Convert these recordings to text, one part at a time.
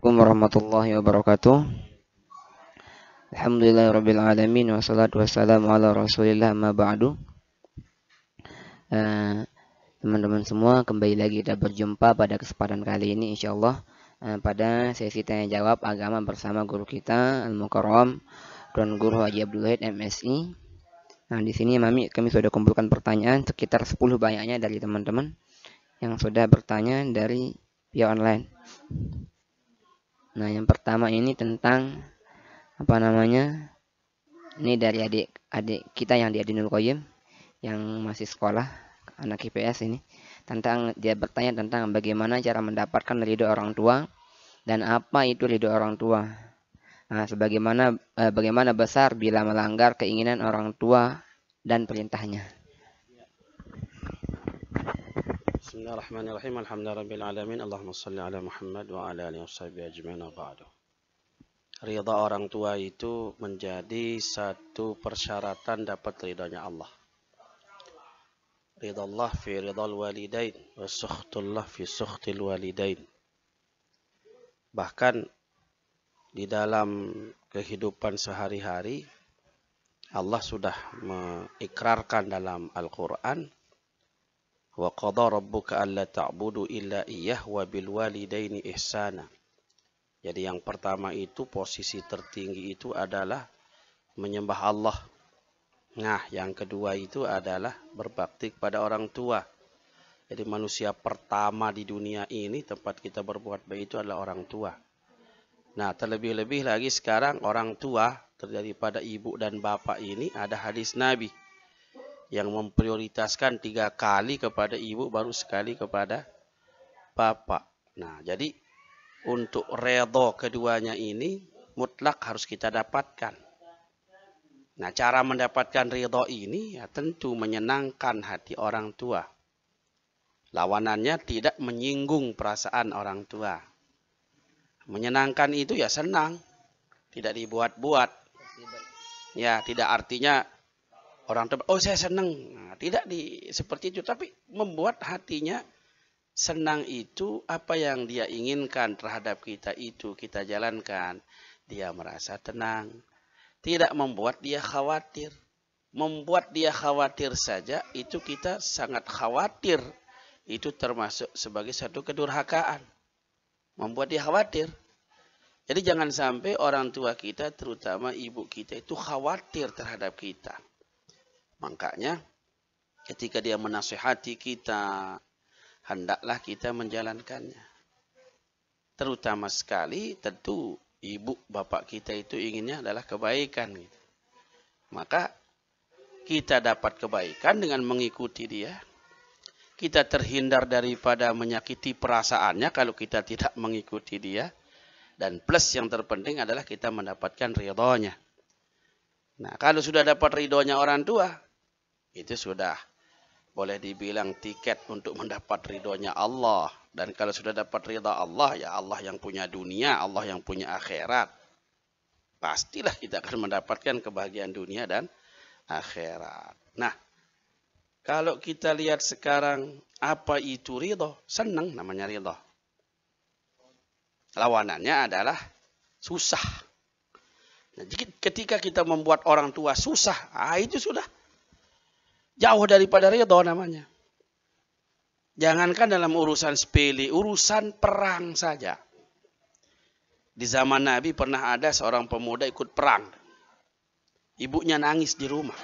Assalamualaikum warahmatullahi wabarakatuh. Alhamdulillahirabbil alamin wassalatu wassalamu ala Rasulillah amma ba'du. Teman-teman semua, kembali lagi kita berjumpa pada kesempatan kali ini insyaallah pada sesi tanya jawab agama bersama guru kita Al-Mukarram Tuan Guru Haji Abdul Wahid MSI. Nah, di sini kami sudah kumpulkan pertanyaan sekitar 10 banyaknya dari teman-teman yang sudah bertanya dari via online. Nah, yang pertama ini tentang ini dari adik kita yang di Adinul Qayyim yang masih sekolah, anak IPS ini. Dia bertanya tentang bagaimana cara mendapatkan ridho orang tua dan apa itu ridho orang tua. Nah, bagaimana besar bila melanggar keinginan orang tua dan perintahnya. Bismillahirrahmanirrahim. Alhamdulillahirabbil alamin. Allahumma shalli ala Muhammad wa ala alihi washabihi ajmain wa ba'du. Ridha orang tua itu menjadi satu persyaratan dapat ridhanya Allah. Ridallah fi ridal walidain wa sukhtullah fi sukhtil walidain. Bahkan di dalam kehidupan sehari-hari Allah sudah mengikrarkan dalam Al-Qur'an, wa qadha rabbuka alla ta'budu illa iyyah wa bil walidaini ihsana. Jadi yang pertama itu posisi tertinggi itu adalah menyembah Allah. Nah, yang kedua itu adalah berbakti kepada orang tua. Jadi manusia pertama di dunia ini tempat kita berbuat baik itu adalah orang tua. Nah, terlebih-lebih lagi sekarang orang tua daripada ibu dan bapak ini ada hadis Nabi yang memprioritaskan 3 kali kepada ibu baru sekali kepada bapak. Nah, jadi untuk redha keduanya ini mutlak harus kita dapatkan. Nah, cara mendapatkan ridha ini ya tentu menyenangkan hati orang tua. Lawanannya tidak menyinggung perasaan orang tua. Menyenangkan itu ya senang, tidak dibuat-buat. Ya, tidak artinya orang tua, oh saya senang. Nah, tidak seperti itu, tapi membuat hatinya senang itu apa yang dia inginkan terhadap kita itu kita jalankan. Dia merasa tenang. Tidak membuat dia khawatir. Membuat dia khawatir saja itu kita sangat khawatir. Itu termasuk sebagai satu kedurhakaan. Membuat dia khawatir. Jadi jangan sampai orang tua kita terutama ibu kita itu khawatir terhadap kita. Makanya ketika dia menasihati kita, hendaklah kita menjalankannya. Terutama sekali tentu ibu bapak kita itu inginnya adalah kebaikan. Maka kita dapat kebaikan dengan mengikuti dia. Kita terhindar daripada menyakiti perasaannya kalau kita tidak mengikuti dia. Dan plus yang terpenting adalah kita mendapatkan ridhonya. Nah, kalau sudah dapat ridhonya orang tua, itu sudah boleh dibilang tiket untuk mendapat ridhonya Allah. Dan kalau sudah dapat ridha Allah, ya Allah yang punya dunia, Allah yang punya akhirat. Pastilah kita akan mendapatkan kebahagiaan dunia dan akhirat. Nah, kalau kita lihat sekarang, apa itu ridha? Senang namanya ridha. Lawanannya adalah susah. Nah, ketika kita membuat orang tua susah, itu sudah jauh daripada ridha namanya. Jangankan dalam urusan sepele, urusan perang saja. Di zaman Nabi pernah ada seorang pemuda ikut perang. Ibunya nangis di rumah.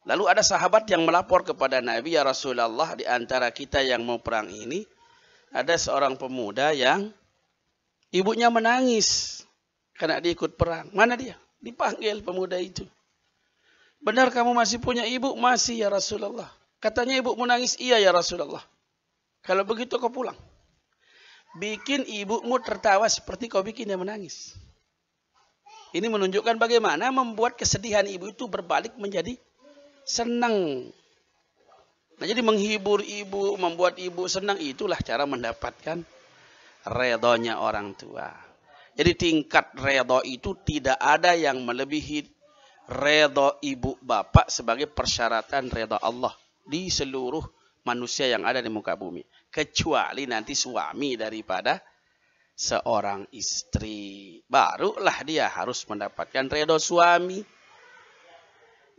Lalu ada sahabat yang melapor kepada Nabi, ya Rasulullah, di antara kita yang mau perang ini, ada seorang pemuda yang ibunya menangis karena dia ikut perang. Mana dia? Dipanggil pemuda itu. Benar kamu masih punya ibu? Masih ya Rasulullah. Katanya ibu menangis. Iya ya Rasulullah. Kalau begitu kau pulang. Bikin ibumu tertawa seperti kau bikin dia menangis. Ini menunjukkan bagaimana membuat kesedihan ibu itu berbalik menjadi senang. Nah, jadi menghibur ibu, membuat ibu senang, itulah cara mendapatkan redhonya orang tua. Jadi tingkat redho itu tidak ada yang melebihi redho ibu bapak sebagai persyaratan redho Allah di seluruh manusia yang ada di muka bumi. Kecuali nanti suami daripada seorang istri. Barulah dia harus mendapatkan ridho suami.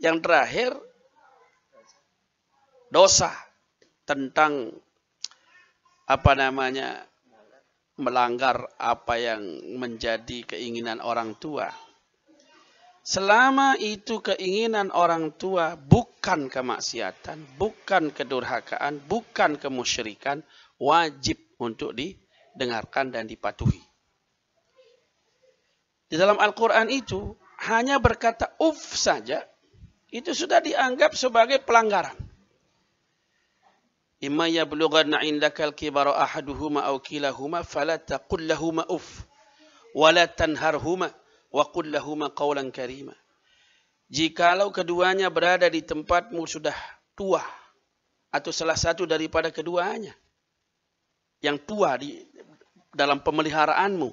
Yang terakhir, dosa tentang melanggar apa yang menjadi keinginan orang tua. Selama itu keinginan orang tua bukan kemaksiatan, bukan kedurhakaan, bukan kemusyrikan, wajib untuk didengarkan dan dipatuhi. Di dalam Al-Quran itu hanya berkata saja, itu sudah dianggap sebagai pelanggaran. Imma yablughanna indakal kibara ahaduhuma aw kilahuma fala taqul lahuma wa la tanharhuma wa qul lahuma qawlan karima. Jikalau keduanya berada di tempatmu sudah tua atau salah satu daripada keduanya yang tua di dalam pemeliharaanmu,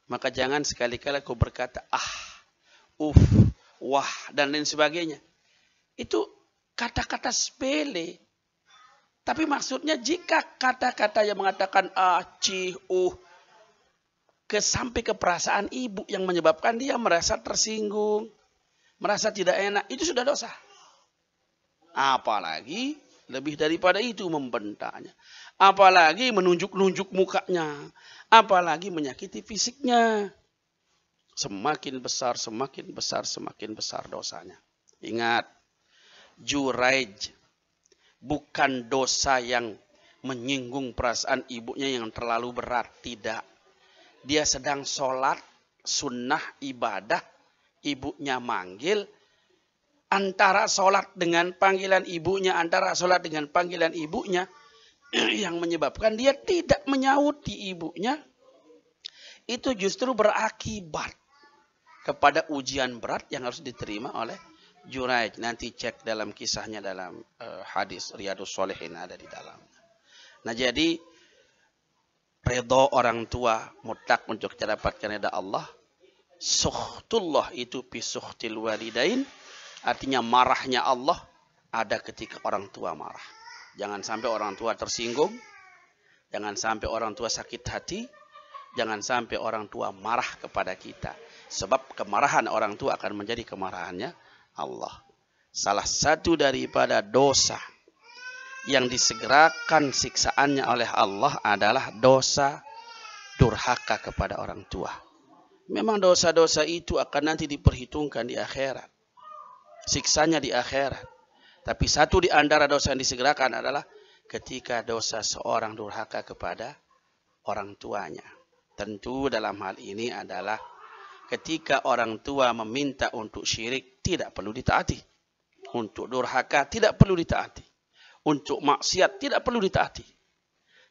maka jangan sekali-kali kau berkata wah dan lain sebagainya. Itu kata-kata sepele. Tapi maksudnya jika kata-kata yang mengatakan sampai ke perasaan ibu yang menyebabkan dia merasa tersinggung, merasa tidak enak, itu sudah dosa. Apalagi lebih daripada itu membentaknya. Apalagi menunjuk-nunjuk mukanya. Apalagi menyakiti fisiknya. Semakin besar dosanya. Ingat, Juraij bukan dosa yang menyinggung perasaan ibunya yang terlalu berat. Tidak. Dia sedang sholat, sunnah, ibadah. Ibunya manggil. Antara sholat dengan panggilan ibunya. Yang menyebabkan dia tidak menyauti ibunya. Itu justru berakibat kepada ujian berat yang harus diterima oleh Juraij. Nanti cek dalam kisahnya dalam hadis Riyadhus Shalihin ada di dalam. Nah jadi redha orang tua mutlak untuk didapatkan ridha Allah. Sukhtullah itu fi sukhtil walidain. Artinya marahnya Allah ada ketika orang tua marah. Jangan sampai orang tua tersinggung. Jangan sampai orang tua sakit hati. Jangan sampai orang tua marah kepada kita. Sebab kemarahan orang tua akan menjadi kemarahannya Allah. Salah satu daripada dosa yang disegerakan siksaannya oleh Allah adalah dosa durhaka kepada orang tua. Memang dosa-dosa itu akan nanti diperhitungkan di akhirat. Siksanya di akhirat. Tapi satu di antara dosa yang disegerakan adalah ketika dosa seorang durhaka kepada orang tuanya. Tentu dalam hal ini adalah ketika orang tua meminta untuk syirik, tidak perlu ditaati. Untuk durhaka, tidak perlu ditaati. Untuk maksiat, tidak perlu ditaati.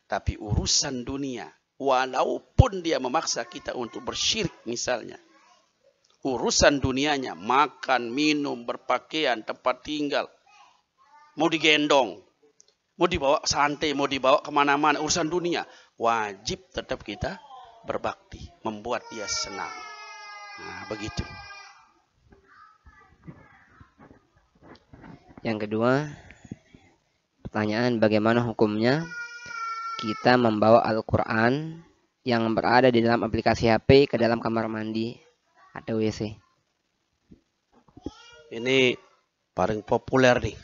Tapi urusan dunia, walaupun dia memaksa kita untuk bersyirik misalnya. Urusan dunianya, makan, minum, berpakaian, tempat tinggal. Mau digendong, mau dibawa santai, mau dibawa kemana-mana. Urusan dunia, wajib tetap kita berbakti. Membuat dia senang. Nah, begitu. Yang kedua, pertanyaan bagaimana hukumnya kita membawa Al-Quran yang berada di dalam aplikasi HP ke dalam kamar mandi atau WC? Ini paling populer nih.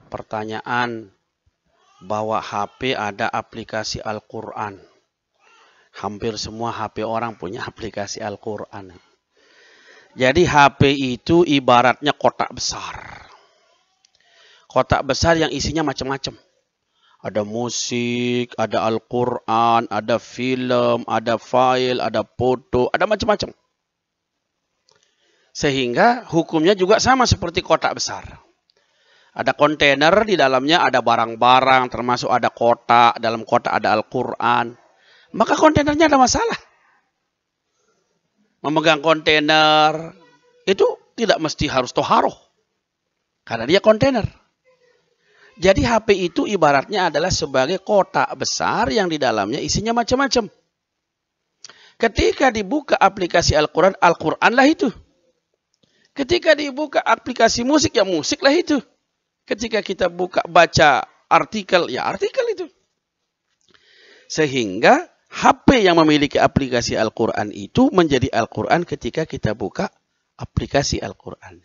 Pertanyaan bahwa HP ada aplikasi Al-Quran. Hampir semua HP orang punya aplikasi Al-Quran. Jadi HP itu ibaratnya kotak besar. Kotak besar yang isinya macam-macam. Ada musik, ada Al-Quran, ada film, ada file, ada foto, ada macam-macam. Sehingga hukumnya juga sama seperti kotak besar. Ada kontainer, di dalamnya ada barang-barang, termasuk ada kotak, dalam kotak ada Al-Quran. Maka kontainernya ada masalah. Memegang kontainer itu tidak mesti harus toharoh. Karena dia kontainer. Jadi HP itu ibaratnya adalah sebagai kotak besar yang di dalamnya isinya macam-macam. Ketika dibuka aplikasi Al-Quran, Al-Quranlah itu. Ketika dibuka aplikasi musik, ya musiklah itu. Ketika kita baca artikel, ya artikel itu. Sehingga HP yang memiliki aplikasi Al-Quran itu menjadi Al-Quran ketika kita buka aplikasi Al-Quran.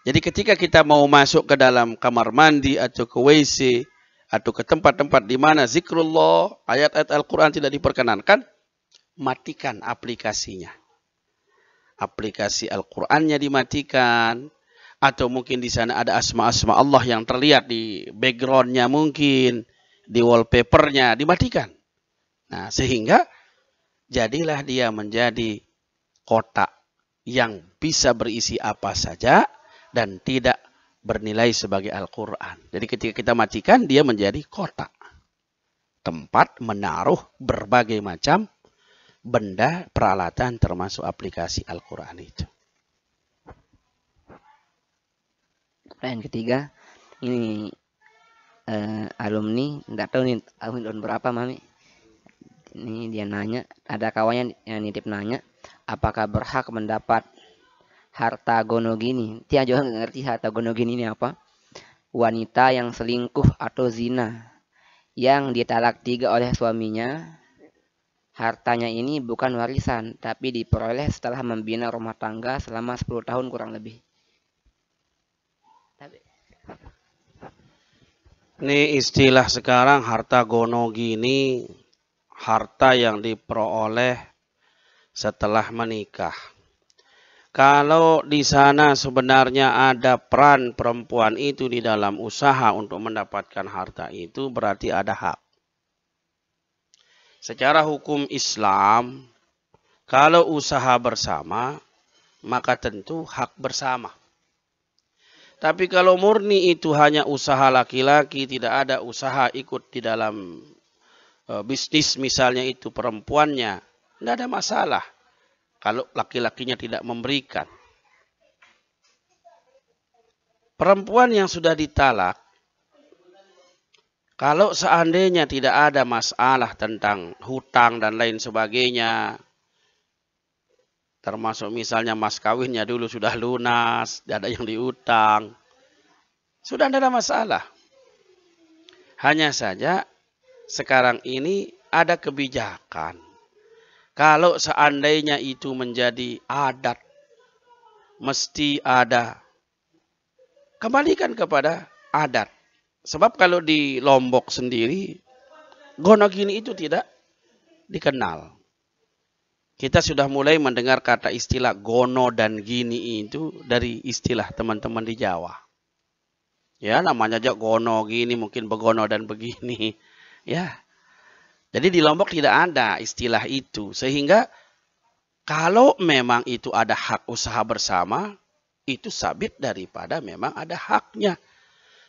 Jadi ketika kita mau masuk ke dalam kamar mandi atau ke WC atau ke tempat-tempat di mana zikrullah, ayat-ayat Al-Quran tidak diperkenankan, matikan aplikasinya. Aplikasi Al-Qurannya dimatikan, atau mungkin di sana ada asma-asma Allah yang terlihat di backgroundnya, mungkin di wallpapernya, dimatikan. Nah, sehingga jadilah dia menjadi kotak yang bisa berisi apa saja dan tidak bernilai sebagai Al-Quran. Jadi ketika kita matikan, dia menjadi kotak. Tempat menaruh berbagai macam benda, peralatan, termasuk aplikasi Al-Quran itu. Yang ketiga, ini alumni, nggak tahu nih tahun berapa Mami. Ini dia nanya, ada kawannya yang nitip nanya, apakah berhak mendapat harta gonogini? Dia juga nggak ngerti harta gonogini ini apa. Wanita yang selingkuh atau zina, yang ditalak 3 oleh suaminya, hartanya ini bukan warisan, tapi diperoleh setelah membina rumah tangga selama 10 tahun kurang lebih. Ini istilah sekarang harta gonogini, harta yang diperoleh setelah menikah. Kalau di sana sebenarnya ada peran perempuan itu di dalam usaha untuk mendapatkan harta itu, berarti ada hak. Secara hukum Islam, kalau usaha bersama, maka tentu hak bersama. Tapi kalau murni itu hanya usaha laki-laki, tidak ada usaha ikut di dalam bisnis misalnya itu perempuannya, tidak ada masalah kalau laki-lakinya tidak memberikan. Perempuan yang sudah ditalak, kalau seandainya tidak ada masalah tentang hutang dan lain sebagainya, termasuk misalnya mas kawinnya dulu sudah lunas, tidak ada yang diutang, sudah tidak ada masalah. Hanya saja sekarang ini ada kebijakan. Kalau seandainya itu menjadi adat, mesti ada. Kembalikan kepada adat. Sebab kalau di Lombok sendiri, gonogini itu tidak dikenal. Kita sudah mulai mendengar kata istilah gono dan gini itu dari istilah teman-teman di Jawa. Ya, namanya aja gono gini, mungkin begono dan begini. Ya. Jadi di Lombok tidak ada istilah itu. Sehingga kalau memang itu ada hak usaha bersama, itu sabit daripada memang ada haknya.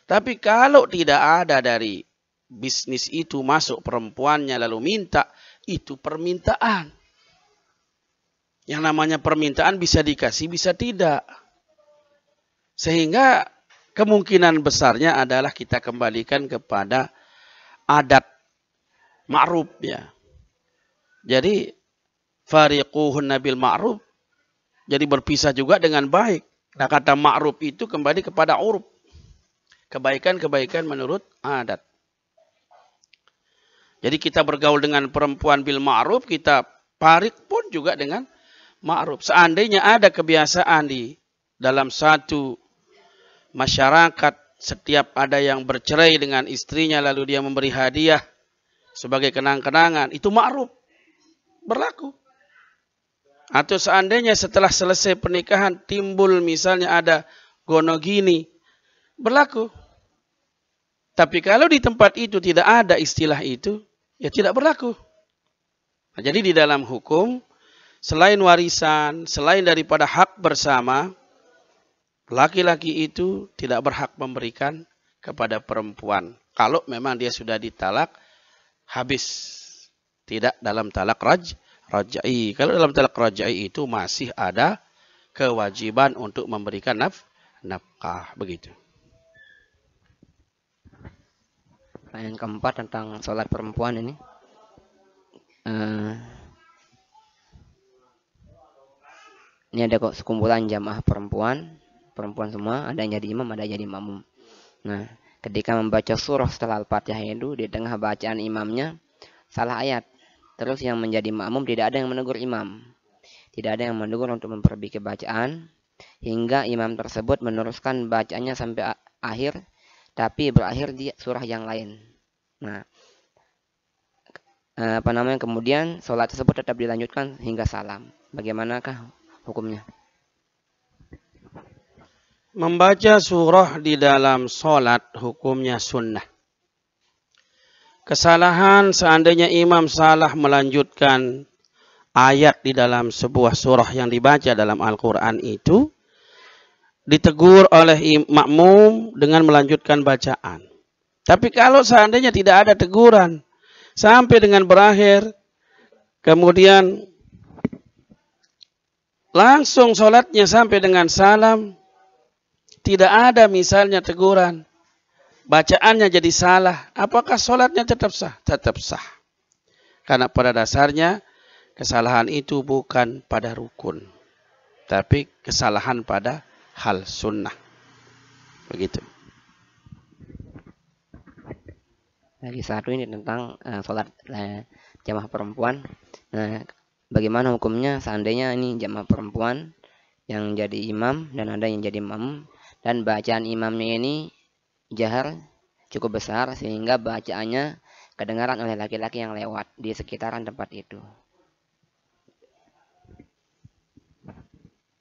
Tapi kalau tidak ada dari bisnis itu masuk perempuannya lalu minta, itu permintaan. Yang namanya permintaan bisa dikasih, bisa tidak. Sehingga kemungkinan besarnya adalah kita kembalikan kepada adat ma'ruf ya. Jadi fariquhunna bil ma'ruf. Jadi berpisah juga dengan baik. Nah, kata ma'ruf itu kembali kepada uruf. Kebaikan-kebaikan menurut adat. Jadi kita bergaul dengan perempuan bil ma'ruf, kita parik pun juga dengan ma'ruf. Seandainya ada kebiasaan di dalam satu masyarakat, setiap ada yang bercerai dengan istrinya lalu dia memberi hadiah sebagai kenang-kenangan, itu ma'ruf, berlaku. Atau seandainya setelah selesai pernikahan timbul misalnya ada gonogini, berlaku. Tapi kalau di tempat itu tidak ada istilah itu, ya tidak berlaku. Nah, jadi di dalam hukum, selain warisan, selain daripada hak bersama, laki-laki itu tidak berhak memberikan kepada perempuan. Kalau memang dia sudah ditalak, habis. Tidak dalam talak raj'i. Kalau dalam talak raj'i itu masih ada kewajiban untuk memberikan nafkah. Begitu. Pertanyaan keempat tentang sholat perempuan ini. Ini ada kok sekumpulan jamaah perempuan semua, ada yang jadi imam, ada yang jadi makmum. Nah, ketika membaca surah setelah Al-Fatihah itu, di tengah bacaan imamnya salah ayat. Terus yang menjadi makmum tidak ada yang menegur imam. Tidak ada yang menegur untuk memperbaiki bacaan. Hingga imam tersebut meneruskan bacaannya sampai akhir. Tapi berakhir di surah yang lain. Nah, kemudian sholat tersebut tetap dilanjutkan hingga salam. Bagaimanakah hukumnya? Membaca surah di dalam sholat hukumnya sunnah. Kesalahan seandainya imam salah melanjutkan ayat di dalam sebuah surah yang dibaca dalam Al-Quran itu, ditegur oleh makmum dengan melanjutkan bacaan. Tapi kalau seandainya tidak ada teguran sampai dengan berakhir, kemudian langsung sholatnya sampai dengan salam, tidak ada misalnya teguran, bacaannya jadi salah, apakah sholatnya tetap sah? Tetap sah. Karena pada dasarnya kesalahan itu bukan pada rukun, tapi kesalahan pada hal sunnah. Begitu. Lagi satu ini tentang sholat jamaah perempuan. Nah, bagaimana hukumnya seandainya ini jamaah perempuan yang jadi imam dan ada yang jadi makmum, dan bacaan imamnya ini jahar cukup besar sehingga bacaannya kedengaran oleh laki-laki yang lewat di sekitaran tempat itu.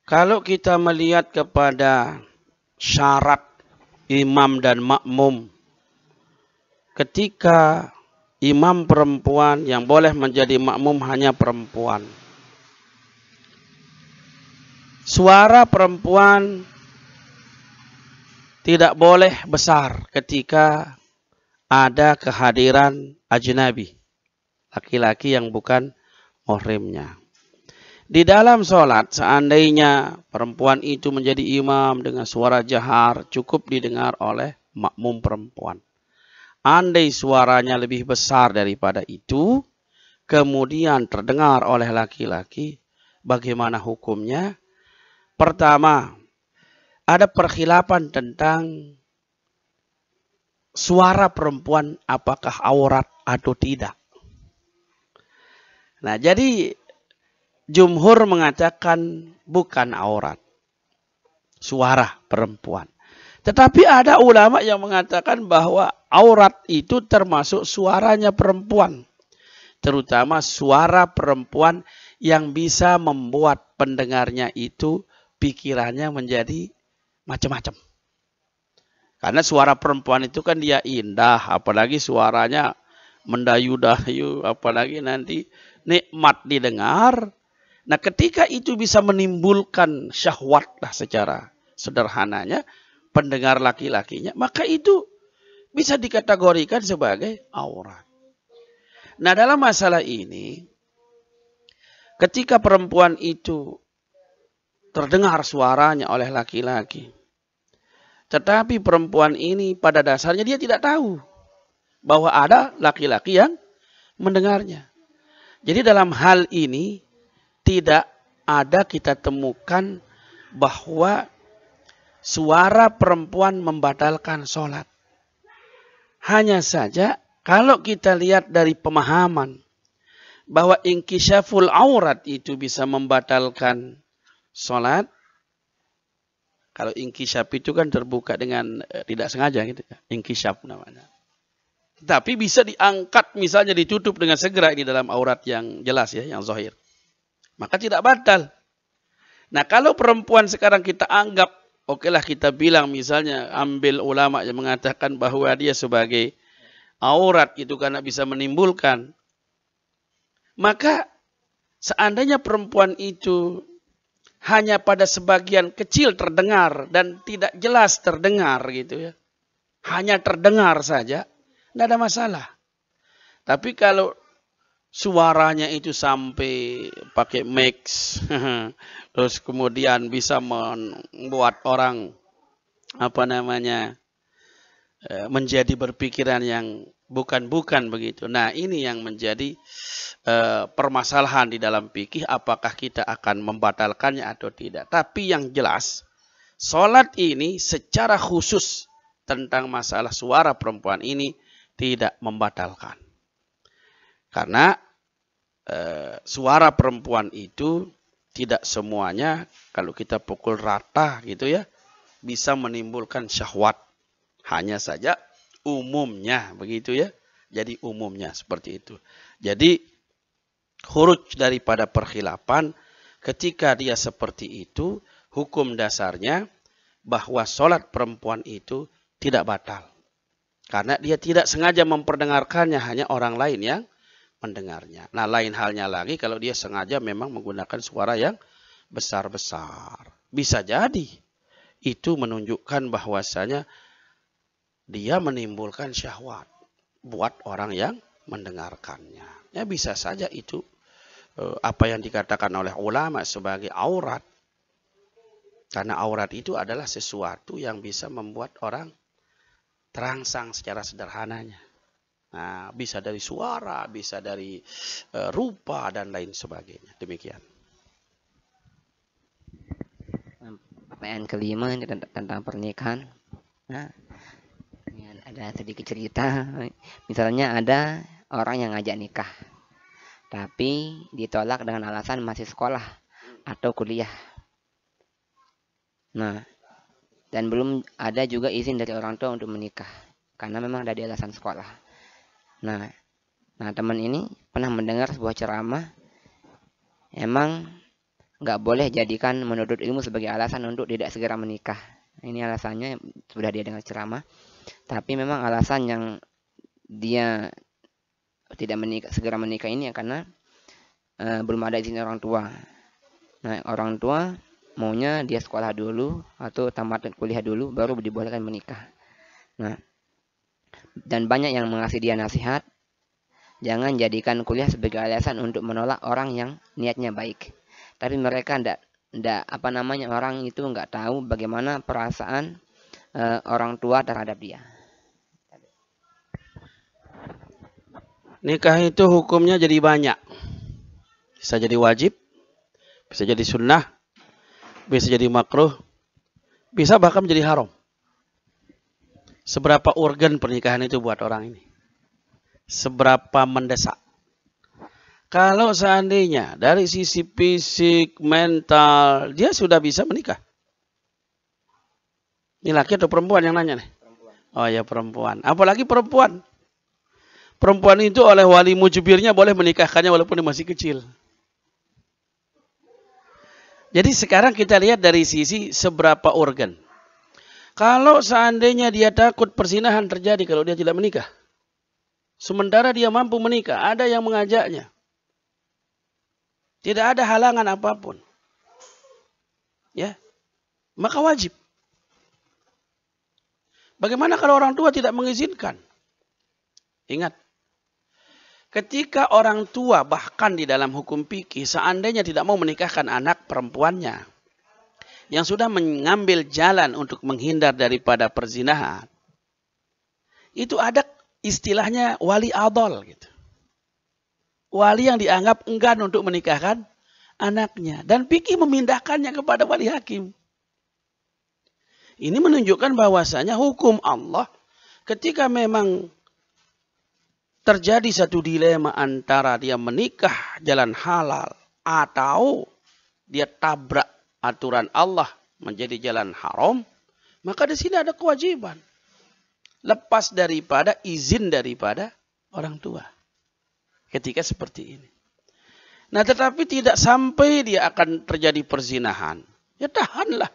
Kalau kita melihat kepada syarat imam dan makmum, ketika imam perempuan yang boleh menjadi makmum hanya perempuan. Suara perempuan tidak boleh besar ketika ada kehadiran ajnabi, laki-laki yang bukan muhrimnya. Di dalam sholat, seandainya perempuan itu menjadi imam dengan suara jahar, cukup didengar oleh makmum perempuan. Andai suaranya lebih besar daripada itu, kemudian terdengar oleh laki-laki, bagaimana hukumnya? Pertama, ada perkhilafan tentang suara perempuan apakah aurat atau tidak. Nah, jadi jumhur mengatakan bukan aurat suara perempuan. Tetapi ada ulama yang mengatakan bahwa aurat itu termasuk suaranya perempuan. Terutama suara perempuan yang bisa membuat pendengarnya itu pikirannya menjadi macam-macam. Karena suara perempuan itu kan dia indah, apalagi suaranya mendayu-dayu, apalagi nanti nikmat didengar. Nah, ketika itu bisa menimbulkan syahwat lah secara sederhananya pendengar laki-lakinya, maka itu bisa dikategorikan sebagai aurat. Nah, dalam masalah ini, ketika perempuan itu terdengar suaranya oleh laki-laki, tetapi perempuan ini pada dasarnya dia tidak tahu bahwa ada laki-laki yang mendengarnya. Jadi dalam hal ini tidak ada kita temukan bahwa suara perempuan membatalkan sholat. Hanya saja kalau kita lihat dari pemahaman bahwa inkisyaful aurat itu bisa membatalkan sholat. Kalau inkisyaf itu kan terbuka dengan tidak sengaja gitu ya. Inkisyaf namanya. Tapi bisa diangkat misalnya ditutup dengan segera ini dalam aurat yang jelas ya, yang zahir. Maka tidak batal. Nah, kalau perempuan sekarang kita anggap, okelah kita bilang misalnya ambil ulama yang mengatakan bahwa dia sebagai aurat itu karena bisa menimbulkan. Maka seandainya perempuan itu hanya pada sebagian kecil terdengar dan tidak jelas terdengar gitu ya. Hanya terdengar saja, tidak ada masalah. Tapi kalau suaranya itu sampai pakai mix, terus kemudian bisa membuat orang menjadi berpikiran yang bukan-bukan begitu. Nah, ini yang menjadi permasalahan di dalam fikih, apakah kita akan membatalkannya atau tidak. Tapi yang jelas, sholat ini secara khusus tentang masalah suara perempuan ini tidak membatalkan. Karena suara perempuan itu tidak semuanya kalau kita pukul rata gitu ya bisa menimbulkan syahwat. Hanya saja umumnya begitu ya. Jadi umumnya seperti itu. Jadi khuruj daripada perkhilafan ketika dia seperti itu, hukum dasarnya bahwa sholat perempuan itu tidak batal. Karena dia tidak sengaja memperdengarkannya, hanya orang lain yang mendengarnya. Nah, lain halnya lagi kalau dia sengaja memang menggunakan suara yang besar-besar. Bisa jadi itu menunjukkan bahwasanya dia menimbulkan syahwat buat orang yang mendengarkannya. Ya bisa saja itu apa yang dikatakan oleh ulama sebagai aurat. Karena aurat itu adalah sesuatu yang bisa membuat orang terangsang secara sederhananya. Nah, bisa dari suara, bisa dari rupa dan lain sebagainya. Demikian. Pertanyaan kelima ini tentang pernikahan. Nah, ini ada sedikit cerita. Misalnya ada orang yang ngajak nikah, tapi ditolak dengan alasan masih sekolah atau kuliah. Nah, dan belum ada juga izin dari orang tua untuk menikah, karena memang ada di alasan sekolah. Nah, teman ini pernah mendengar sebuah ceramah, emang nggak boleh jadikan menuntut ilmu sebagai alasan untuk tidak segera menikah. Ini alasannya sudah dia dengar ceramah, tapi memang alasan yang dia tidak segera menikah ini ya karena belum ada izin orang tua. Nah, orang tua maunya dia sekolah dulu atau tamat kuliah dulu baru dibolehkan menikah. Nah, dan banyak yang mengasih dia nasihat, jangan jadikan kuliah sebagai alasan untuk menolak orang yang niatnya baik. Tapi mereka orang itu nggak tahu bagaimana perasaan orang tua terhadap dia. Nikah itu hukumnya jadi banyak. Bisa jadi wajib, bisa jadi sunnah, bisa jadi makruh, bisa bahkan menjadi haram. Seberapa urgen pernikahan itu buat orang ini? Seberapa mendesak? Kalau seandainya dari sisi fisik, mental, dia sudah bisa menikah. Ini laki atau perempuan yang nanya nih? Perempuan. Oh ya perempuan. Apalagi perempuan. Perempuan itu oleh wali mujibirnya boleh menikahkannya walaupun dia masih kecil. Jadi sekarang kita lihat dari sisi seberapa urgen. Kalau seandainya dia takut perzinahan terjadi kalau dia tidak menikah. Sementara dia mampu menikah, ada yang mengajaknya. Tidak ada halangan apapun. Ya. Maka wajib. Bagaimana kalau orang tua tidak mengizinkan? Ingat. Ketika orang tua bahkan di dalam hukum fikih seandainya tidak mau menikahkan anak perempuannya yang sudah mengambil jalan untuk menghindar daripada perzinahan, itu ada istilahnya wali adol gitu. Wali yang dianggap enggan untuk menikahkan anaknya dan fikih memindahkannya kepada wali hakim. Ini menunjukkan bahwasanya hukum Allah ketika memang terjadi satu dilema antara dia menikah jalan halal atau dia tabrak aturan Allah menjadi jalan haram, maka di sini ada kewajiban lepas daripada izin daripada orang tua ketika seperti ini. Nah, tetapi tidak sampai dia akan terjadi perzinahan, ya tahanlah.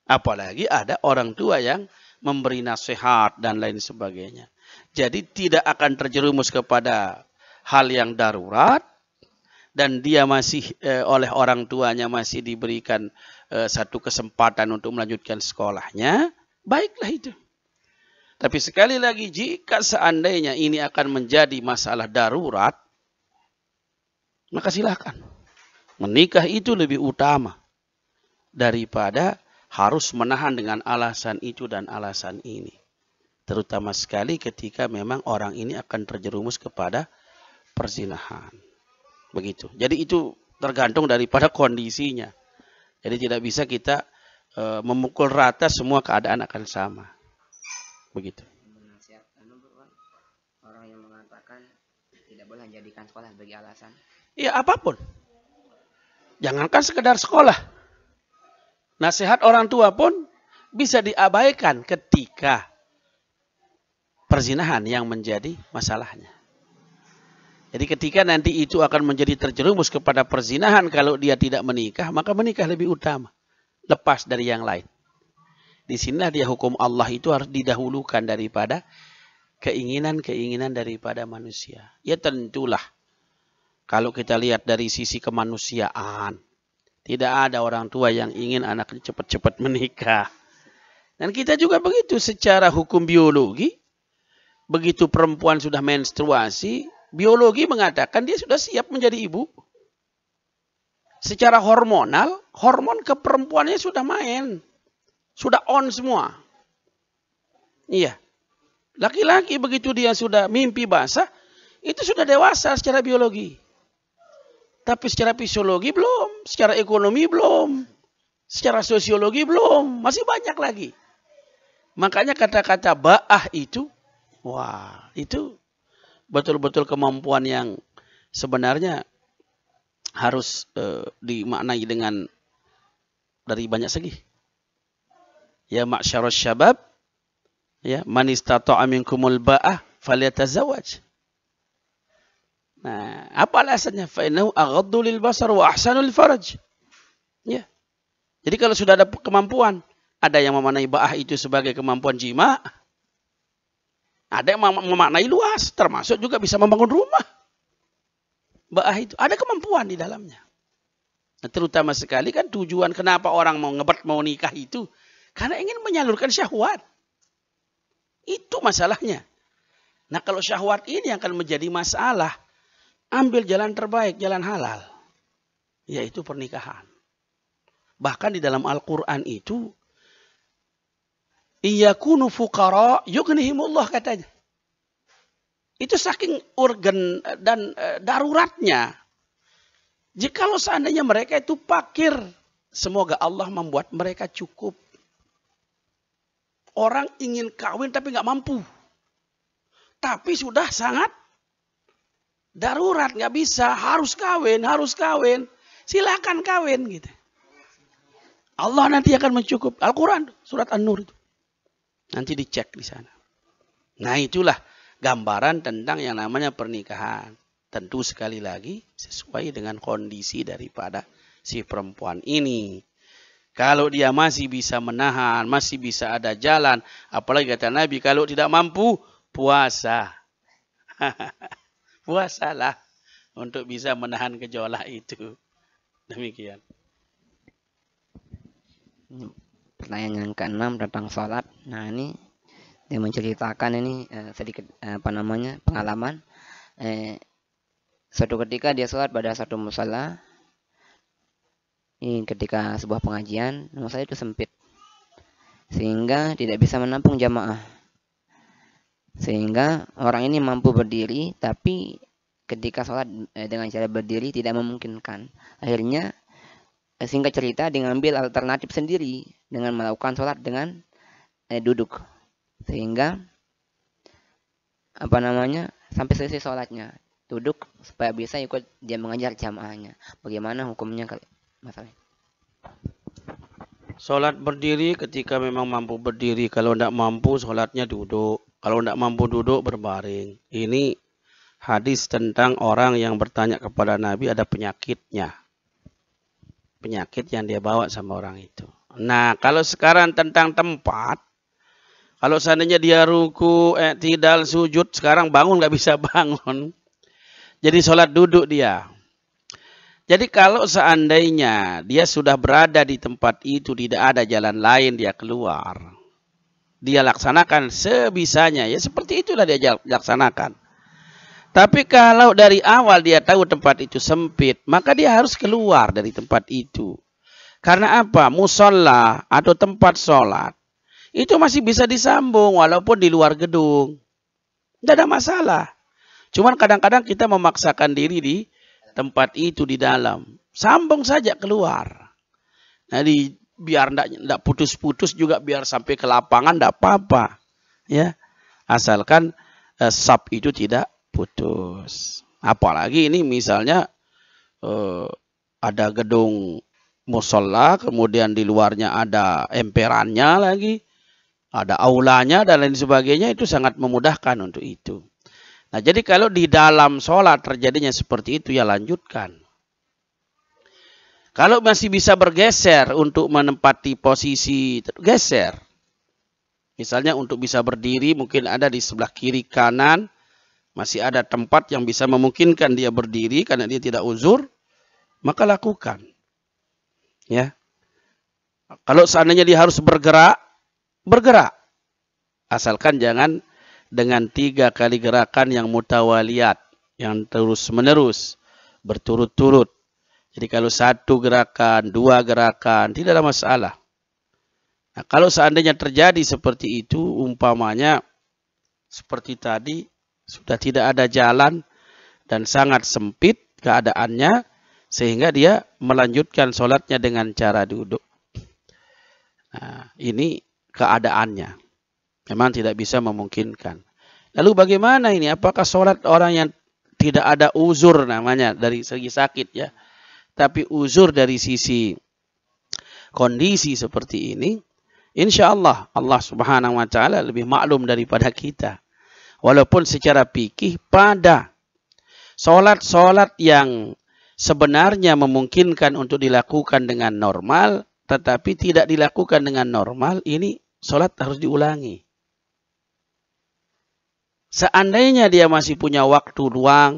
Apalagi ada orang tua yang memberi nasihat dan lain sebagainya. Jadi tidak akan terjerumus kepada hal yang darurat dan dia masih oleh orang tuanya masih diberikan satu kesempatan untuk melanjutkan sekolahnya, baiklah itu. Tapi sekali lagi jika seandainya ini akan menjadi masalah darurat, maka silakan. Menikah itu lebih utama daripada harus menahan dengan alasan itu dan alasan ini. Terutama sekali ketika memang orang ini akan terjerumus kepada perzinahan. Begitu. Jadi itu tergantung daripada kondisinya. Jadi tidak bisa kita memukul rata semua keadaan akan sama. Begitu. Orang yang mengatakan tidak boleh menjadikan sekolah sebagai alasan? Ya apapun. Jangankan sekedar sekolah. Nasihat orang tua pun bisa diabaikan ketika perzinahan yang menjadi masalahnya. Jadi ketika nanti itu akan menjadi terjerumus kepada perzinahan kalau dia tidak menikah, maka menikah lebih utama. Lepas dari yang lain. Di sinilah dia hukum Allah itu harus didahulukan daripada keinginan-keinginan daripada manusia. Ya tentulah. Kalau kita lihat dari sisi kemanusiaan, tidak ada orang tua yang ingin anaknya cepat-cepat menikah. Dan kita juga begitu secara hukum biologi. Begitu perempuan sudah menstruasi, biologi mengatakan dia sudah siap menjadi ibu. Secara hormonal, hormon keperempuannya sudah main. Sudah on semua. Iya. Laki-laki begitu dia sudah mimpi basah, itu sudah dewasa secara biologi. Tapi secara fisiologi belum, secara ekonomi belum, secara sosiologi belum, masih banyak lagi. Makanya kata-kata ba'ah itu, wah, itu betul-betul kemampuan yang sebenarnya harus dimaknai dengan dari banyak segi. Ya ma'syarus syabab, ya man istata'a minkumul ba'ah falyatazawwaj. Nah, apa alasannya? Fa innahu aghaddu lil basar wa ahsanul faraj. Ya. Jadi kalau sudah ada kemampuan, ada yang memaknai ba'ah itu sebagai kemampuan jima, ada yang memaknai luas, termasuk juga bisa membangun rumah. Ba'ah itu ada kemampuan di dalamnya. Nah, terutama sekali kan tujuan kenapa orang mau nikah itu karena ingin menyalurkan syahwat. Itu masalahnya. Nah, kalau syahwat ini akan menjadi masalah, ambil jalan terbaik, jalan halal, yaitu pernikahan. Bahkan di dalam Al-Quran itu, iyakunu fuqara yughnihimullah katanya. Itu saking urgen dan daruratnya. Jikalau seandainya mereka itu fakir, semoga Allah membuat mereka cukup. Orang ingin kawin tapi nggak mampu. Tapi sudah sangat darurat, nggak bisa, harus kawin. Silakan kawin gitu. Allah nanti akan mencukup. Al-Quran, surat An-Nur itu. Nanti dicek di sana. Nah itulah gambaran tentang yang namanya pernikahan. Tentu sekali lagi sesuai dengan kondisi daripada si perempuan ini. Kalau dia masih bisa menahan, masih bisa ada jalan. Apalagi kata Nabi, kalau tidak mampu, puasa. Puasalah untuk bisa menahan gejolak itu. Demikian. Pertanyaan yang ke-6 tentang sholat. Nah ini dia menceritakan ini sedikit pengalaman. Suatu ketika dia sholat pada satu musala. Ini ketika sebuah pengajian, musala itu sempit sehingga tidak bisa menampung jamaah. Sehingga orang ini mampu berdiri, tapi ketika sholat dengan cara berdiri tidak memungkinkan. Akhirnya singkat cerita dia mengambil alternatif sendiri dengan melakukan sholat dengan duduk. Sehingga sampai selesai sholatnya duduk supaya bisa ikut dia mengajar jamaahnya. Bagaimana hukumnya masalah? Sholat berdiri ketika memang mampu berdiri. Kalau tidak mampu sholatnya duduk. Kalau tidak mampu duduk berbaring. Ini hadis tentang orang yang bertanya kepada Nabi ada penyakitnya. Penyakit yang dia bawa sama orang itu. Nah kalau sekarang tentang tempat. Kalau seandainya dia ruku, i'tidal, sujud. Sekarang bangun nggak bisa bangun. Jadi sholat duduk dia. Jadi kalau seandainya dia sudah berada di tempat itu, tidak ada jalan lain dia keluar. Dia laksanakan sebisanya. Ya seperti itulah dia laksanakan. Tapi kalau dari awal dia tahu tempat itu sempit, maka dia harus keluar dari tempat itu. Karena apa? Musola atau tempat sholat. Itu masih bisa disambung walaupun di luar gedung. Tidak ada masalah. Cuman kadang-kadang kita memaksakan diri di tempat itu di dalam. Sambung saja keluar. Nah, biar tidak putus-putus juga, biar sampai ke lapangan tidak apa-apa. Ya, asalkan sab itu tidak putus. Apalagi ini misalnya ada gedung musola, kemudian di luarnya ada emperannya lagi, ada aulanya dan lain sebagainya, itu sangat memudahkan untuk itu. Nah, jadi kalau di dalam sholat terjadinya seperti itu, ya lanjutkan. Kalau masih bisa bergeser untuk menempati posisi, geser. Misalnya untuk bisa berdiri, mungkin ada di sebelah kiri kanan, masih ada tempat yang bisa memungkinkan dia berdiri karena dia tidak uzur, maka lakukan. Ya. Kalau seandainya dia harus bergerak, bergerak. Asalkan jangan dengan 3 kali gerakan yang mutawaliyat, yang terus-menerus, berturut-turut. Jadi kalau 1 gerakan, 2 gerakan, tidak ada masalah. Nah, kalau seandainya terjadi seperti itu, umpamanya seperti tadi, sudah tidak ada jalan dan sangat sempit keadaannya, sehingga dia melanjutkan sholatnya dengan cara duduk. Nah, ini keadaannya. Memang tidak bisa memungkinkan. Lalu bagaimana ini? Apakah sholat orang yang tidak ada uzur namanya dari segi sakit ya, tapi uzur dari sisi kondisi seperti ini? Insya Allah, Allah Subhanahu wa Ta'ala lebih maklum daripada kita. Walaupun secara fikih pada sholat-sholat yang sebenarnya memungkinkan untuk dilakukan dengan normal, tetapi tidak dilakukan dengan normal, ini sholat harus diulangi. Seandainya dia masih punya waktu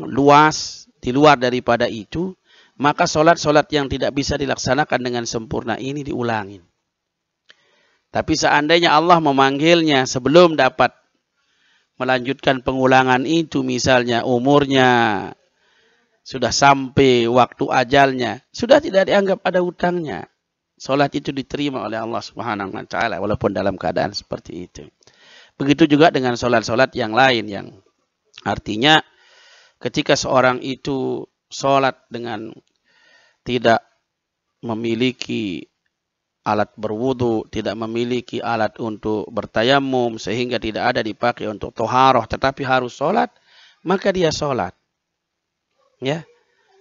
luas di luar daripada itu, maka sholat-sholat yang tidak bisa dilaksanakan dengan sempurna ini diulangi. Tapi seandainya Allah memanggilnya sebelum dapat melanjutkan pengulangan itu, misalnya umurnya sudah sampai waktu ajalnya, sudah tidak dianggap ada hutangnya. Sholat itu diterima oleh Allah Subhanahu wa Ta'ala walaupun dalam keadaan seperti itu. Begitu juga dengan sholat-sholat yang lain, yang artinya ketika seorang itu sholat dengan tidak memiliki alat berwudu, tidak memiliki alat untuk bertayamum, sehingga tidak ada dipakai untuk toharoh, tetapi harus sholat, maka dia sholat. Ya,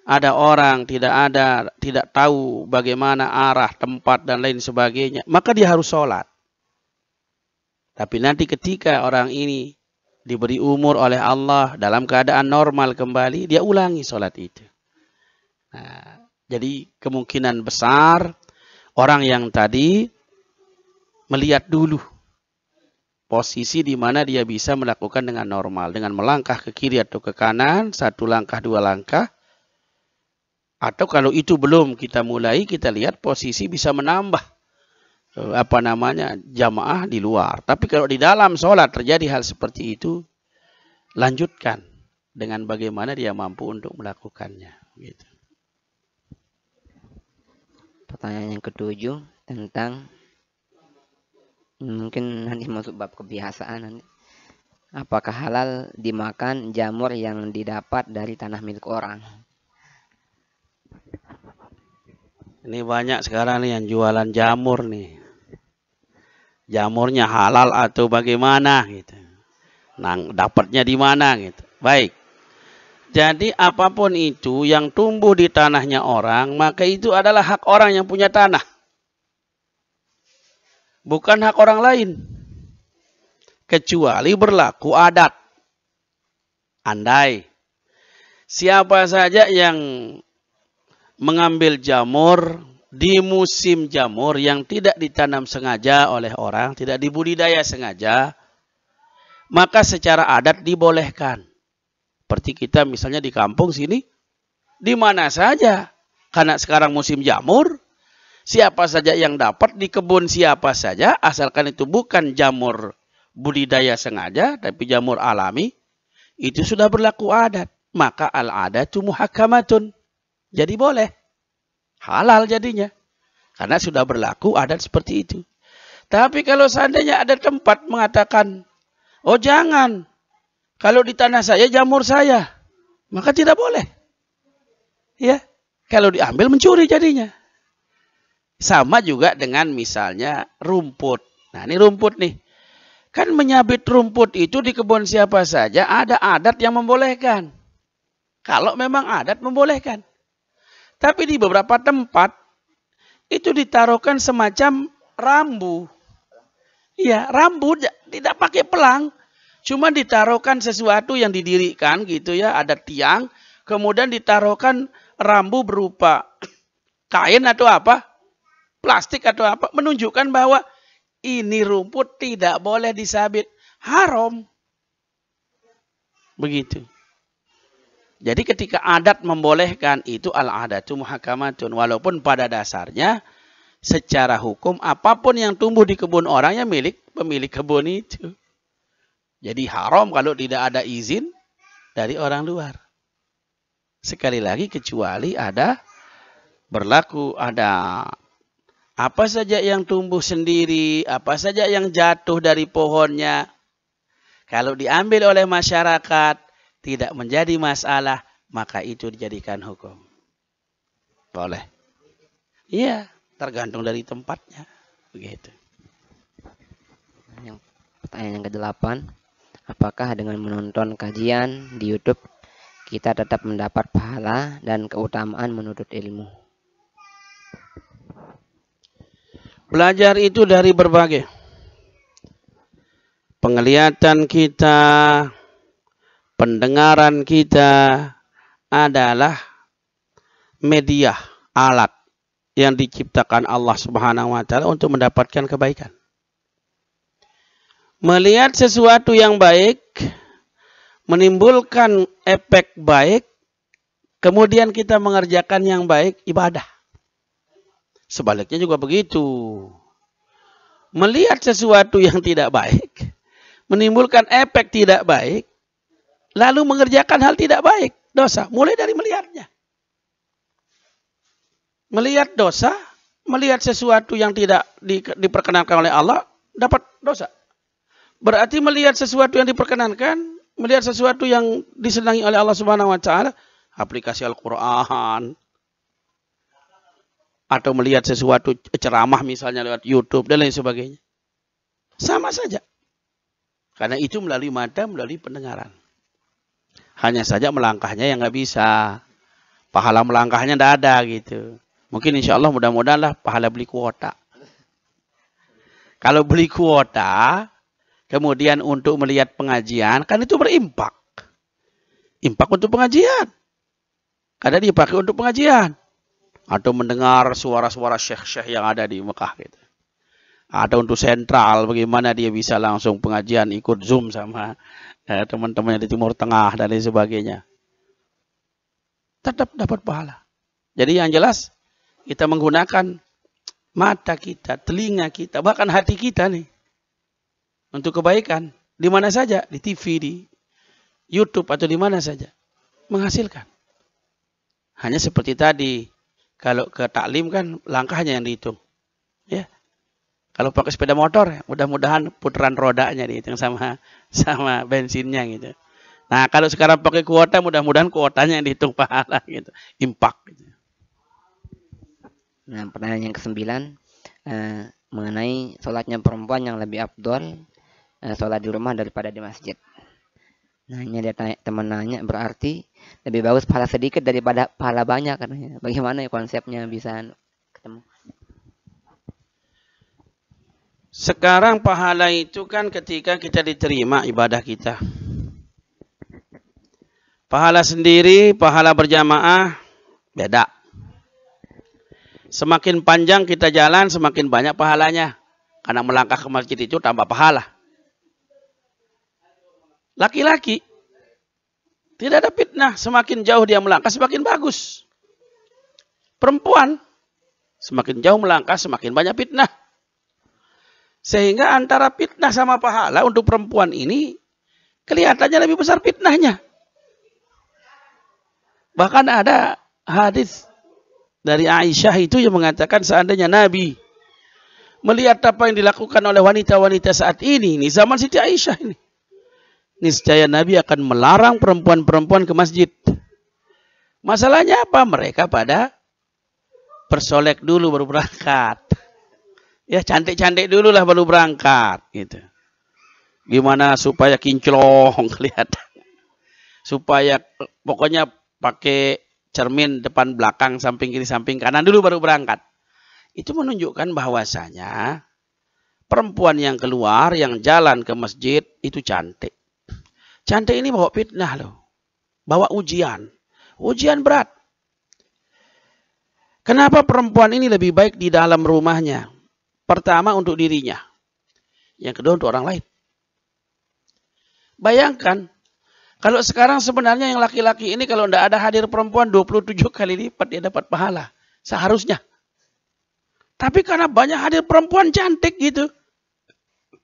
ada orang tidak tahu bagaimana arah, tempat dan lain sebagainya, maka dia harus sholat. Tapi nanti ketika orang ini diberi umur oleh Allah dalam keadaan normal kembali, dia ulangi sholat itu. Nah, jadi kemungkinan besar orang yang tadi melihat dulu posisi di mana dia bisa melakukan dengan normal, dengan melangkah ke kiri atau ke kanan, 1 langkah, 2 langkah. Atau kalau itu belum kita mulai, kita lihat posisi bisa menambah jamaah di luar. Tapi kalau di dalam sholat terjadi hal seperti itu, lanjutkan dengan bagaimana dia mampu untuk melakukannya. Gitu. Pertanyaan yang ke-7 tentang mungkin nanti masuk bab kebiasaan nanti. Apakah halal dimakan jamur yang didapat dari tanah milik orang? Ini banyak sekarang nih yang jualan jamur nih. Jamurnya halal atau bagaimana gitu. Nah, dapatnya di mana gitu. Baik. Jadi apapun itu yang tumbuh di tanahnya orang, maka itu adalah hak orang yang punya tanah. Bukan hak orang lain. Kecuali berlaku adat. Andai siapa saja yang mengambil jamur di musim jamur yang tidak ditanam sengaja oleh orang, tidak dibudidaya sengaja, maka secara adat dibolehkan. Seperti kita misalnya di kampung sini, di mana saja. Karena sekarang musim jamur, siapa saja yang dapat di kebun siapa saja, asalkan itu bukan jamur budidaya sengaja, tapi jamur alami, itu sudah berlaku adat. Maka al-adatu muhakkamatun. Jadi boleh. Halal jadinya. Karena sudah berlaku adat seperti itu. Tapi kalau seandainya ada tempat mengatakan, oh jangan, kalau di tanah saya jamur saya, maka tidak boleh. Ya, kalau diambil mencuri jadinya. Sama juga dengan misalnya rumput. Nah, ini rumput nih. Kan menyabit rumput itu di kebun siapa saja ada adat yang membolehkan. Kalau memang adat membolehkan. Tapi di beberapa tempat itu ditaruhkan semacam rambu. Ya, rambu tidak pakai pelang. Cuma ditaruhkan sesuatu yang didirikan gitu ya, ada tiang, kemudian ditaruhkan rambu berupa kain atau apa, plastik atau apa, menunjukkan bahwa ini rumput tidak boleh disabit, haram. Begitu. Jadi ketika adat membolehkan, itu al-adatu muhakamatun. Walaupun pada dasarnya secara hukum apapun yang tumbuh di kebun orang yang milik pemilik kebun itu. Jadi haram kalau tidak ada izin dari orang luar. Sekali lagi kecuali ada berlaku, ada apa saja yang tumbuh sendiri, apa saja yang jatuh dari pohonnya. Kalau diambil oleh masyarakat, tidak menjadi masalah, maka itu dijadikan hukum. Boleh. Iya, tergantung dari tempatnya. Begitu. Pertanyaan yang ke-8. Apakah dengan menonton kajian di YouTube kita tetap mendapat pahala dan keutamaan menuntut ilmu? Belajar itu dari berbagai. Penglihatan kita, pendengaran kita adalah media, alat yang diciptakan Allah Subhanahu wa taala untuk mendapatkan kebaikan. Melihat sesuatu yang baik menimbulkan efek baik, kemudian kita mengerjakan yang baik, ibadah. Sebaliknya juga begitu. Melihat sesuatu yang tidak baik menimbulkan efek tidak baik, lalu mengerjakan hal tidak baik, dosa. Mulai dari melihatnya. Melihat dosa, melihat sesuatu yang tidak diperkenankan oleh Allah, dapat dosa. Berarti melihat sesuatu yang diperkenankan, melihat sesuatu yang disenangi oleh Allah Subhanahu wa taala, aplikasi Al-Qur'an, atau melihat sesuatu ceramah misalnya lewat YouTube dan lain sebagainya. Sama saja. Karena itu melalui mata, melalui pendengaran. Hanya saja melangkahnya yang nggak bisa. Pahala melangkahnya tidak ada gitu. Mungkin insya Allah mudah-mudahan lah pahala beli kuota. Kalau beli kuota, kemudian untuk melihat pengajian, kan itu berimpak. Impak untuk pengajian. Karena dipakai untuk pengajian. Atau mendengar suara-suara syekh-syekh yang ada di Mekah gitu. Atau untuk sentral, bagaimana dia bisa langsung pengajian, ikut Zoom sama teman-temannya di Timur Tengah dan lain sebagainya. Tetap dapat pahala. Jadi yang jelas, kita menggunakan mata kita, telinga kita, bahkan hati kita nih. Untuk kebaikan. Di mana saja. Di TV, di YouTube, atau di mana saja. Menghasilkan. Hanya seperti tadi. Kalau ke taklim kan langkahnya yang dihitung. Ya. Kalau pakai sepeda motor, mudah-mudahan putaran rodanya dihitung sama bensinnya gitu. Nah, kalau sekarang pakai kuota, mudah-mudahan kuotanya yang dihitung pahala gitu. Impak gitu. Nah, pertanyaan yang ke-9 mengenai sholatnya perempuan yang lebih afdol sholat di rumah daripada di masjid. Nah, ini dia teman nanya, berarti lebih bagus pahala sedikit daripada pahala banyak katanya. Bagaimana ya konsepnya bisa ketemu? Sekarang pahala itu kan ketika kita diterima ibadah kita. Pahala sendiri, pahala berjamaah, beda. Semakin panjang kita jalan, semakin banyak pahalanya. Karena melangkah ke masjid itu tambah pahala. Laki-laki, tidak ada fitnah. Semakin jauh dia melangkah, semakin bagus. Perempuan, semakin jauh melangkah, semakin banyak fitnah. Sehingga antara fitnah sama pahala untuk perempuan ini kelihatannya lebih besar fitnahnya. Bahkan ada hadis dari Aisyah itu yang mengatakan seandainya Nabi melihat apa yang dilakukan oleh wanita-wanita saat ini zaman Siti Aisyah ini, niscaya Nabi akan melarang perempuan-perempuan ke masjid. Masalahnya apa? Mereka pada bersolek dulu baru berangkat. Ya cantik-cantik dulu lah baru berangkat gitu. Gimana supaya kinclong kelihatan. Supaya pokoknya pakai cermin depan belakang, samping kiri, samping kanan dulu baru berangkat. Itu menunjukkan bahwasanya perempuan yang keluar, yang jalan ke masjid itu cantik. Cantik ini bawa fitnah loh. Bawa ujian. Ujian berat. Kenapa perempuan ini lebih baik di dalam rumahnya? Pertama untuk dirinya. Yang kedua untuk orang lain. Bayangkan, kalau sekarang sebenarnya yang laki-laki ini kalau tidak ada hadir perempuan 27 kali lipat dia dapat pahala. Seharusnya. Tapi karena banyak hadir perempuan cantik gitu.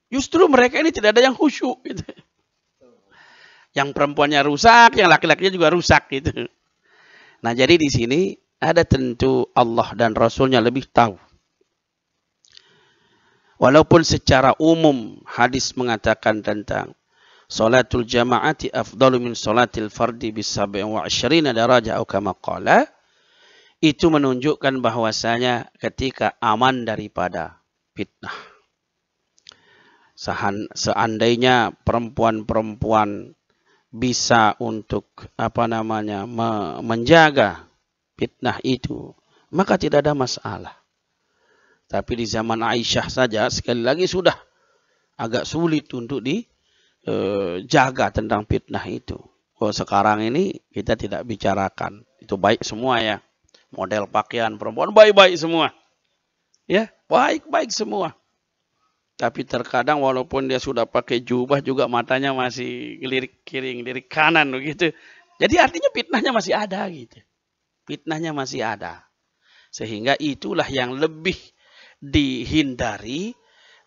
Justru mereka ini tidak ada yang khusyuk gitu. Yang perempuannya rusak, yang laki-lakinya juga rusak gitu. Nah jadi di sini ada tentu Allah dan Rasulnya lebih tahu. Walaupun secara umum hadis mengatakan tentang salatul jama'ati afdalu min salatil fardi bis-sab'in wa 'ashrina darajah atau kama qala, itu menunjukkan bahwasanya ketika aman daripada fitnah. Seandainya perempuan-perempuan bisa untuk menjaga fitnah itu, maka tidak ada masalah. Tapi di zaman Aisyah saja sekali lagi sudah agak sulit untuk dijaga tentang fitnah itu. Oh, sekarang ini kita tidak bicarakan. Itu baik semua ya. Model pakaian perempuan baik-baik semua. Ya, baik-baik semua. Tapi terkadang walaupun dia sudah pakai jubah juga matanya masih ngelirik kiri, ngelirik kanan begitu. Jadi artinya fitnahnya masih ada gitu. Fitnahnya masih ada. Sehingga itulah yang lebih dihindari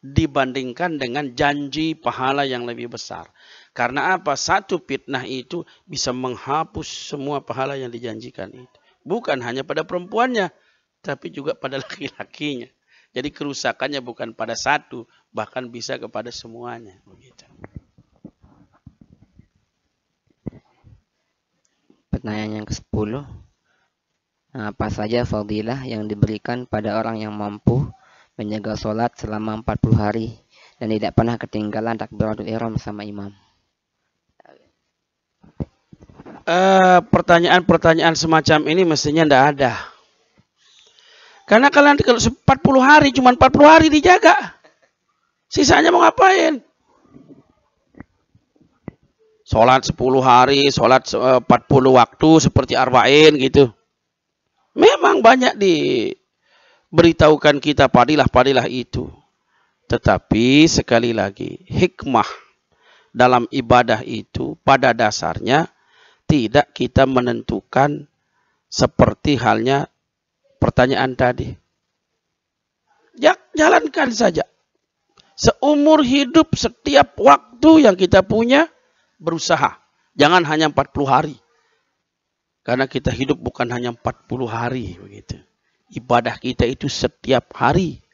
dibandingkan dengan janji pahala yang lebih besar. Karena apa? Satu fitnah itu bisa menghapus semua pahala yang dijanjikan itu. Bukan hanya pada perempuannya, tapi juga pada laki-lakinya. Jadi kerusakannya bukan pada satu, bahkan bisa kepada semuanya. Begitu. Pertanyaan yang ke-10. Apa saja fadilah yang diberikan pada orang yang mampu menjaga sholat selama 40 hari dan tidak pernah ketinggalan takbiratul ihram sama imam? Pertanyaan-pertanyaan semacam ini mestinya tidak ada. Karena kalian kalau 40 hari, cuma 40 hari dijaga. Sisanya mau ngapain? Sholat 10 hari, sholat 40 waktu seperti arba'in gitu. Memang banyak diberitahukan kita padilah-padilah itu. Tetapi sekali lagi, hikmah dalam ibadah itu pada dasarnya tidak kita menentukan seperti halnya pertanyaan tadi. Jalankan saja. Seumur hidup setiap waktu yang kita punya berusaha. Jangan hanya 40 hari. Karena kita hidup bukan hanya 40 hari. Begitu. Ibadah kita itu setiap hari.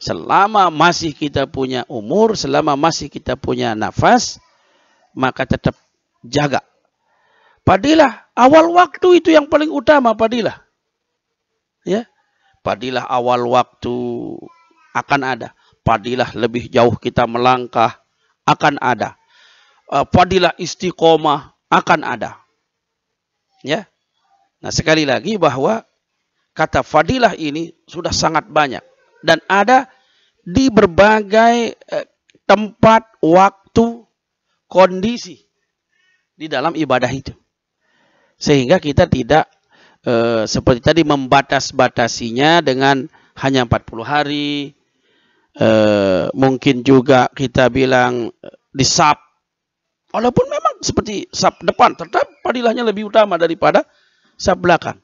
Selama masih kita punya umur, selama masih kita punya nafas, maka tetap jaga. Fadilah, awal waktu itu yang paling utama fadilah. Ya, fadilah awal waktu akan ada. Fadilah lebih jauh kita melangkah akan ada. Fadilah istiqomah akan ada. Ya. Nah, sekali lagi bahwa kata fadilah ini sudah sangat banyak dan ada di berbagai tempat, waktu, kondisi di dalam ibadah itu. Sehingga kita tidak seperti tadi membatas-batasinya dengan hanya 40 hari. Mungkin juga kita bilang di saf. Walaupun memang seperti saf depan, tetap fadilahnya lebih utama daripada saf belakang.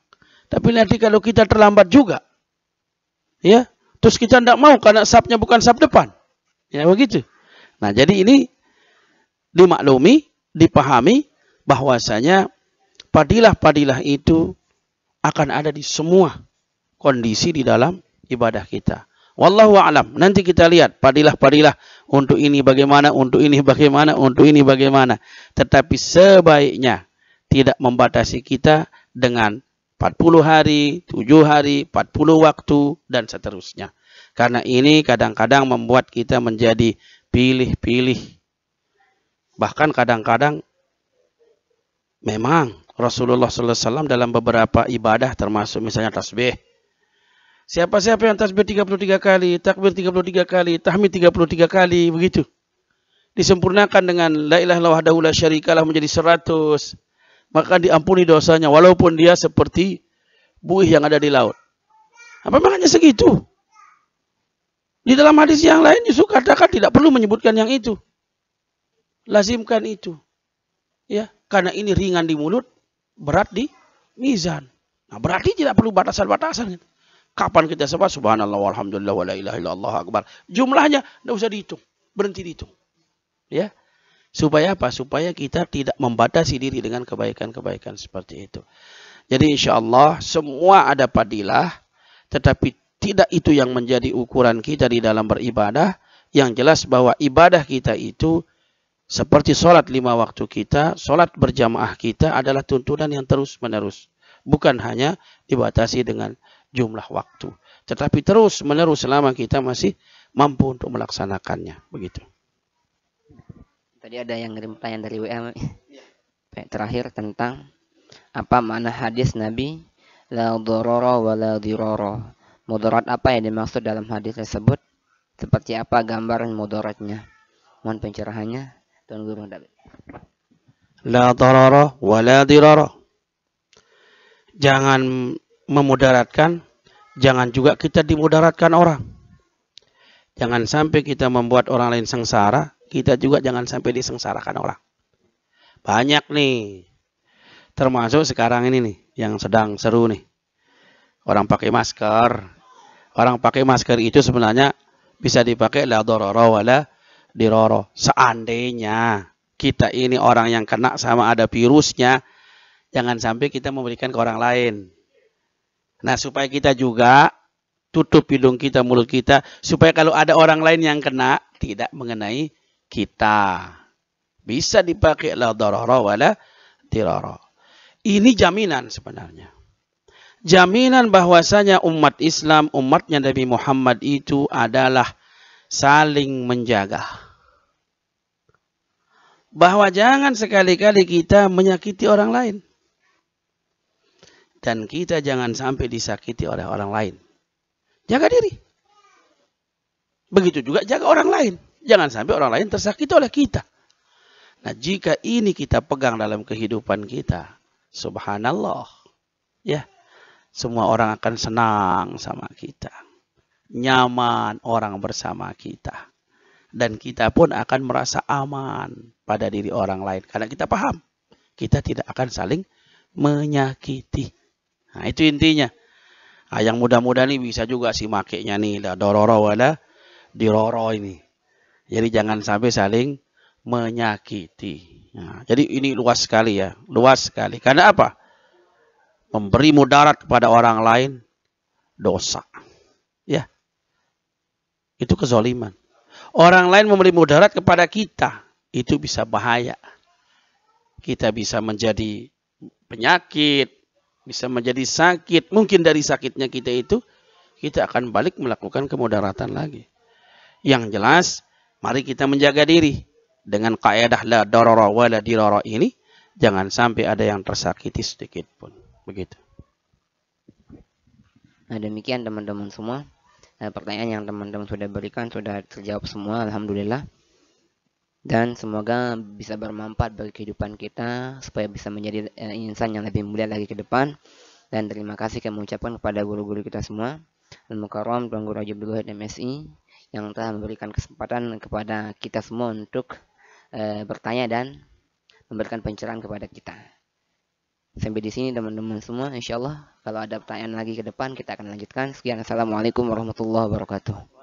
Tapi nanti kalau kita terlambat juga, ya, terus kita tidak mau karena safnya bukan saf depan. Ya begitu. Nah jadi ini dimaklumi, dipahami bahwasanya fadilah-fadilah itu akan ada di semua kondisi di dalam ibadah kita. Wallahu a'lam. Nanti kita lihat fadilah-fadilah untuk ini bagaimana, untuk ini bagaimana, untuk ini bagaimana. Tetapi sebaiknya tidak membatasi kita dengan 40 hari, 7 hari, 40 waktu, dan seterusnya. Karena ini kadang-kadang membuat kita menjadi pilih-pilih. Bahkan kadang-kadang Memang Rasulullah SAW dalam beberapa ibadah termasuk misalnya tasbih. Siapa-siapa yang tasbih 33 kali, takbir 33 kali, tahmid 33 kali, begitu. Disempurnakan dengan la ilaha illallah wahdahu la syarikalah menjadi 100. Maka diampuni dosanya walaupun dia seperti buih yang ada di laut. Apa makanya segitu? Di dalam hadis yang lain Yusuf katakan tidak perlu menyebutkan yang itu. Lazimkan itu. Ya, karena ini ringan di mulut, berat di mizan. Nah, berarti tidak perlu batasan-batasan. Kapan kita sebut subhanallah walhamdulillah wa la ilaha illallah akbar. Jumlahnya tidak usah dihitung, berhenti dihitung. Ya. Supaya apa? Supaya kita tidak membatasi diri dengan kebaikan-kebaikan seperti itu. Jadi insyaallah semua ada fadilah, tetapi tidak itu yang menjadi ukuran kita di dalam beribadah. Yang jelas bahwa ibadah kita itu seperti sholat 5 waktu kita, sholat berjamaah kita adalah tuntunan yang terus-menerus. Bukan hanya dibatasi dengan jumlah waktu. Tetapi terus-menerus selama kita masih mampu untuk melaksanakannya. Begitu. Tadi ada yang ngirim pertanyaan dari WA. Terakhir tentang apa makna hadis Nabi la dharara wa la dirara. Mudarat apa yang dimaksud dalam hadis tersebut? Seperti apa gambaran mudaratnya? Mohon pencerahannya. Tuan Guru David. La dharara wa la dirara. Jangan memudaratkan, jangan juga kita dimudaratkan orang. Jangan sampai kita membuat orang lain sengsara, kita juga jangan sampai disengsarakan orang. Banyak nih, termasuk sekarang ini nih, yang sedang seru nih. Orang pakai masker. Orang pakai masker itu sebenarnya bisa dipakai la dharara wa la dirara. Seandainya kita ini orang yang kena sama ada virusnya, jangan sampai kita memberikan ke orang lain. Nah, supaya kita juga tutup hidung kita, mulut kita, supaya kalau ada orang lain yang kena, tidak mengenai kita. Bisa dipakai la dharara wa la dirara. Ini jaminan sebenarnya. Jaminan bahwasanya umat Islam, umatnya Nabi Muhammad itu adalah saling menjaga. Bahwa jangan sekali-kali kita menyakiti orang lain. Dan kita jangan sampai disakiti oleh orang lain. Jaga diri. Begitu juga jaga orang lain. Jangan sampai orang lain tersakiti oleh kita. Nah, jika ini kita pegang dalam kehidupan kita, subhanallah, ya, semua orang akan senang sama kita. Nyaman orang bersama kita. Dan kita pun akan merasa aman pada diri orang lain. Karena kita paham, kita tidak akan saling menyakiti. Nah, itu intinya. Nah, yang muda-muda nih bisa juga sih makainya nih, la dororo wala diroro ini. Jadi jangan sampai saling menyakiti. Nah, jadi ini luas sekali ya, luas sekali. Karena apa? Memberi mudarat kepada orang lain dosa. Ya. Itu kezaliman. Orang lain memberi mudarat kepada kita, itu bisa bahaya. Kita bisa menjadi penyakit, bisa menjadi sakit. Mungkin dari sakitnya kita itu, kita akan balik melakukan kemudaratan lagi. Yang jelas, mari kita menjaga diri. Dengan kaidah la darara wa la dirara ini, jangan sampai ada yang tersakiti sedikit pun. Begitu. Nah, demikian teman-teman semua. Pertanyaan yang teman-teman sudah berikan sudah terjawab semua, alhamdulillah. Dan semoga bisa bermanfaat bagi kehidupan kita, supaya bisa menjadi insan yang lebih mulia lagi ke depan. Dan terima kasih kami ucapkan kepada guru-guru kita semua, Al-Mukarram Tuan Guru Haji Abdul Wahid MSI, yang telah memberikan kesempatan kepada kita semua untuk bertanya dan memberikan pencerahan kepada kita. Sampai di sini teman-teman semua. Insyaallah kalau ada pertanyaan lagi ke depan kita akan lanjutkan. Sekian, assalamualaikum warahmatullahi wabarakatuh.